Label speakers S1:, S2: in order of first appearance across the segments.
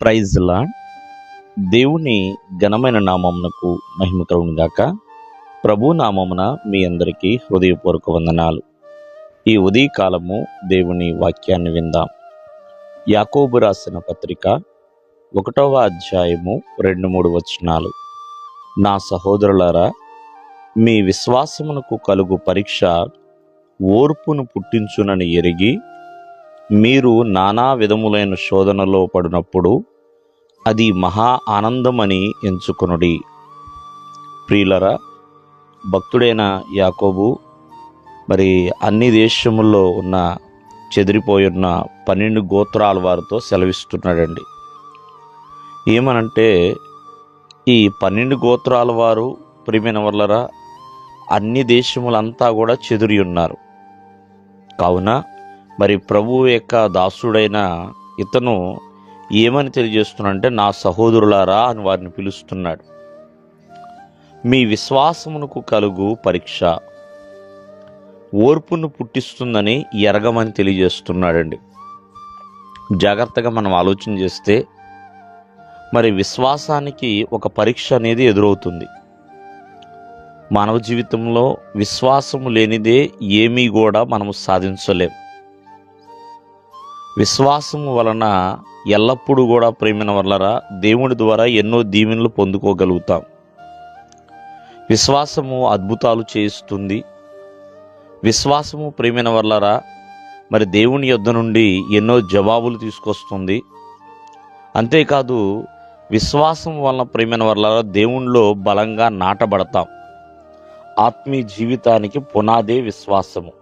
S1: Praise lord. దేవుని ఘనమైన నామమునకు మహిమ కలుగును గాక. ప్రభు నామమున మీ అందరికీ హృదయపూర్వక వందనాలు. ఈ ఉదయకాలము దేవుని వాక్యాన్ని విందాం. యాకోబు రాసిన పత్రిక 1వ అధ్యాయము 2-3 వచనాలు. నా సహోదరులారా, మీ విశ్వాసమునకు కలుగు పరీక్ష ఓర్పును పుట్టించునని ఎరిగి, మీరు నానా విధములైన శోధనలో పడినప్పుడు అది మహా ఆనందమని ఎంచుకొనుడి. ప్రియులరా, భక్తుడైన యాకోబు అన్ని దేశముల్లో ఉన్న చెదిరిపోయున్న 12 గోత్రాల వారితో సెలవిస్తున్నాడండి. ఏమనంటే, ఈ 12 గోత్రాల వారు ప్రియమైన వాళ్ళరా అన్ని దేశములంతా కూడా చెదిరి ఉన్నారు. కావున ప్రభువు యొక్క దాసుడైన ఇతను ఏమని తెలియజేస్తున్నాడంటే, నా సహోదరులారా అని వారిని పిలుస్తున్నాడు. మీ విశ్వాసమునకు కలుగు పరీక్ష ఓర్పును పుట్టిస్తుందని ఎరగమని తెలియజేస్తున్నాడండి. జాగ్రత్తగా మనం ఆలోచన చేస్తే విశ్వాసానికి ఒక పరీక్ష అనేది ఎదురవుతుంది. మానవ జీవితంలో విశ్వాసము లేనిదే ఏమీ కూడా మనము సాధించలేం. విశ్వాసము వలన ఎల్లప్పుడూ కూడా ప్రేమైన వల్లరా దేవుని ద్వారా ఎన్నో దీవెనలు పొందుకోగలుగుతాం. విశ్వాసము అద్భుతాలు చేయిస్తుంది. విశ్వాసము ప్రేమైన వల్లరా దేవుని యొద్ద నుండి ఎన్నో జవాబులు తీసుకొస్తుంది. అంతేకాదు, విశ్వాసం వలన ప్రేమైన వల్లరా దేవునిలో బలంగా నాటబడతాం. ఆత్మీయ జీవితానికి పునాదే విశ్వాసము.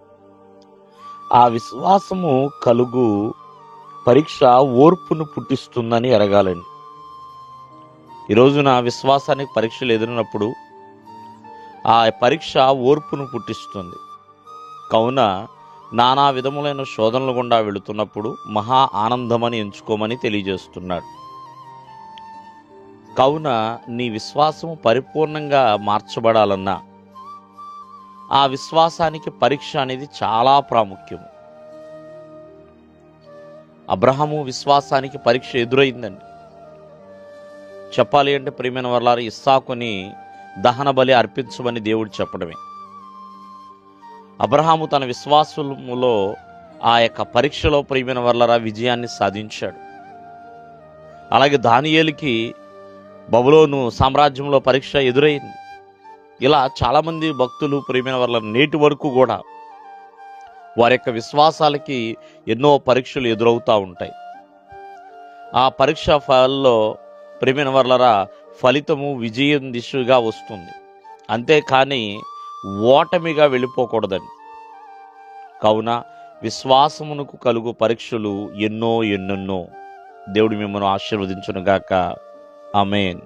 S1: ఆ విశ్వాసము కలుగు పరీక్ష ఓర్పును పుట్టిస్తుందని ఎరగాలండి. ఈరోజున విశ్వాసానికి పరీక్షలు ఎదురైనప్పుడు ఆ పరీక్ష ఓర్పును పుట్టిస్తుంది. కావున నానా విధములైన శోధనలు గుండా వెళుతున్నప్పుడు మహా ఆనందమని ఎంచుకోమని తెలియజేస్తున్నాడు. కావున నీ విశ్వాసము పరిపూర్ణంగా మార్చబడాలన్నా ఆ విశ్వాసానికి పరీక్ష అనేది చాలా ప్రాముఖ్యము. అబ్రహాము విశ్వాసానికి పరీక్ష ఎదురైందండి. చెప్పాలి అంటే ప్రియమైన వారలారా, ఇస్సాకుని దహన బలి అర్పించమని దేవుడు చెప్పడమే. అబ్రహాము తన విశ్వాసములో ఆ యొక్క పరీక్షలో ప్రియమైన వారలారా విజయాన్ని సాధించాడు. అలాగే దానియేలుకి బబులోను సామ్రాజ్యంలో పరీక్ష ఎదురైంది. ఇలా చాలామంది భక్తులు ప్రియమైన వాళ్ళ నేటి వరకు కూడా వారి యొక్క విశ్వాసాలకి ఎన్నో పరీక్షలు ఎదురవుతూ ఉంటాయి. ఆ పరీక్ష ఫలాల్లో ప్రియమైన వాళ్ళరా ఫలితము విజయం దిశగా వస్తుంది. అంతేకాని ఓటమిగా వెళ్ళిపోకూడదండి. కావున విశ్వాసమునకు కలుగు పరీక్షలు ఎన్నెన్నో. దేవుడు మిమ్మల్ని ఆశీర్వదించునుగాక. ఆమేన్.